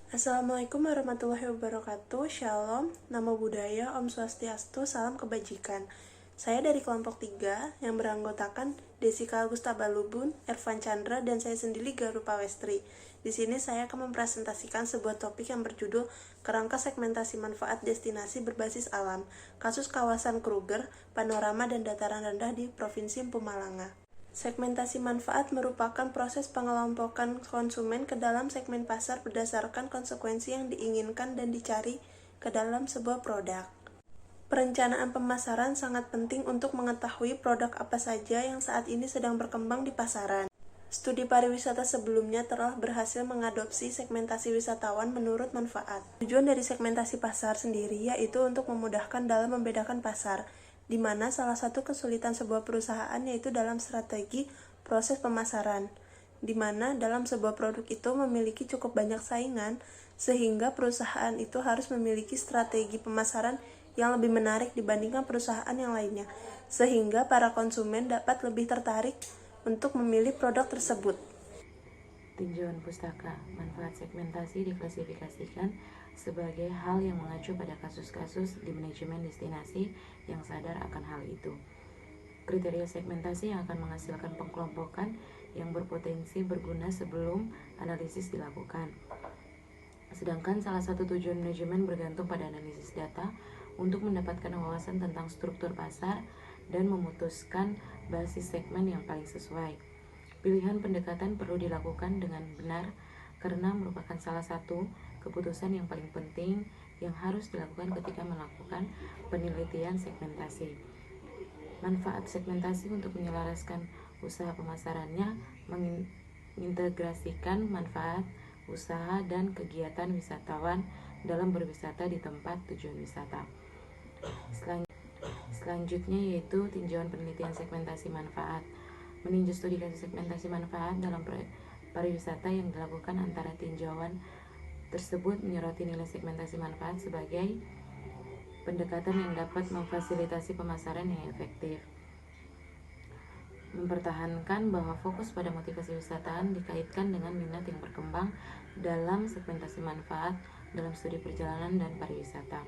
Assalamualaikum warahmatullahi wabarakatuh. Shalom, Namo Buddhaya, Om Swastiastu, Salam Kebajikan. Saya dari kelompok 3 yang beranggotakan Desika Agusta Balubun, Ervan Chandra, dan saya sendiri Garupa Westri. Di sini saya akan mempresentasikan sebuah topik yang berjudul Kerangka Segmentasi Manfaat Destinasi Berbasis Alam, Kasus Kawasan Kruger, Panorama dan Dataran Rendah di Provinsi Mpumalanga. Segmentasi manfaat merupakan proses pengelompokan konsumen ke dalam segmen pasar berdasarkan konsekuensi yang diinginkan dan dicari ke dalam sebuah produk. Perencanaan pemasaran sangat penting untuk mengetahui produk apa saja yang saat ini sedang berkembang di pasaran. Studi pariwisata sebelumnya telah berhasil mengadopsi segmentasi wisatawan menurut manfaat. Tujuan dari segmentasi pasar sendiri yaitu untuk memudahkan dalam membedakan pasar, di mana salah satu kesulitan sebuah perusahaan yaitu dalam strategi proses pemasaran, di mana dalam sebuah produk itu memiliki cukup banyak saingan, sehingga perusahaan itu harus memiliki strategi pemasaran yang lebih menarik dibandingkan perusahaan yang lainnya, sehingga para konsumen dapat lebih tertarik untuk memilih produk tersebut. Tinjauan pustaka, manfaat segmentasi diklasifikasikan sebagai hal yang mengacu pada kasus-kasus di manajemen destinasi yang sadar akan hal itu. Kriteria segmentasi yang akan menghasilkan pengkelompokan yang berpotensi berguna sebelum analisis dilakukan. Sedangkan salah satu tujuan manajemen bergantung pada analisis data untuk mendapatkan wawasan tentang struktur pasar dan memutuskan basis segmen yang paling sesuai. Pilihan pendekatan perlu dilakukan dengan benar karena merupakan salah satu keputusan yang paling penting yang harus dilakukan ketika melakukan penelitian segmentasi. Manfaat segmentasi untuk menyelaraskan usaha pemasarannya mengintegrasikan manfaat usaha dan kegiatan wisatawan dalam berwisata di tempat tujuan wisata. Selanjutnya yaitu tinjauan penelitian segmentasi manfaat. Meninjau studi kasus segmentasi manfaat dalam pariwisata yang dilakukan antara tinjauan tersebut menyoroti nilai segmentasi manfaat sebagai pendekatan yang dapat memfasilitasi pemasaran yang efektif. Mempertahankan bahwa fokus pada motivasi wisatawan dikaitkan dengan minat yang berkembang dalam segmentasi manfaat dalam studi perjalanan dan pariwisata.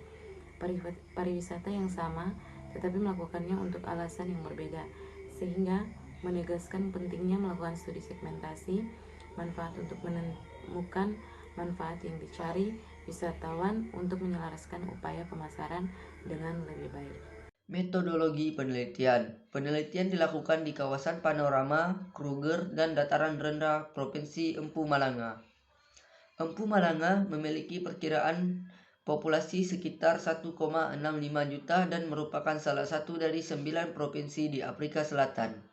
Pariwisata yang sama tetapi melakukannya untuk alasan yang berbeda, sehingga menegaskan pentingnya melakukan studi segmentasi manfaat untuk menemukan manfaat yang dicari wisatawan untuk menyelaraskan upaya pemasaran dengan lebih baik. Metodologi penelitian. Penelitian dilakukan di kawasan Panorama, Kruger, dan Dataran Rendah Provinsi Mpumalanga. Mpumalanga memiliki perkiraan populasi sekitar 1,65 juta dan merupakan salah satu dari 9 provinsi di Afrika Selatan.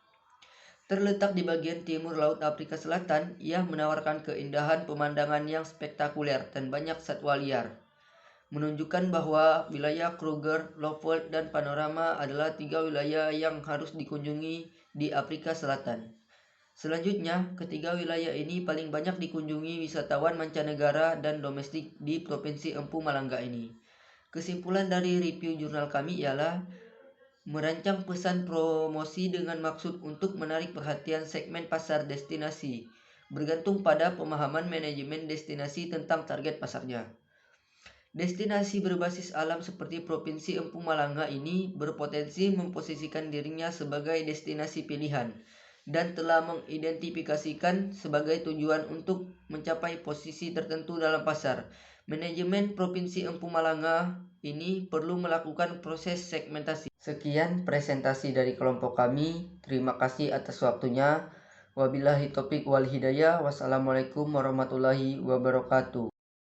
Terletak di bagian timur Laut Afrika Selatan, ia menawarkan keindahan pemandangan yang spektakuler dan banyak satwa liar, menunjukkan bahwa wilayah Kruger, Lofoten, dan Panorama adalah 3 wilayah yang harus dikunjungi di Afrika Selatan. Selanjutnya, ketiga wilayah ini paling banyak dikunjungi wisatawan mancanegara dan domestik di Provinsi Mpumalanga ini. Kesimpulan dari review jurnal kami ialah merancang pesan promosi dengan maksud untuk menarik perhatian segmen pasar destinasi, bergantung pada pemahaman manajemen destinasi tentang target pasarnya. Destinasi berbasis alam seperti Provinsi Mpumalanga ini berpotensi memposisikan dirinya sebagai destinasi pilihan dan telah mengidentifikasikan sebagai tujuan untuk mencapai posisi tertentu dalam pasar. Manajemen Provinsi Mpumalanga ini perlu melakukan proses segmentasi. Sekian presentasi dari kelompok kami. Terima kasih atas waktunya. Wabillahi taufiq wal hidayah. Wassalamualaikum warahmatullahi wabarakatuh.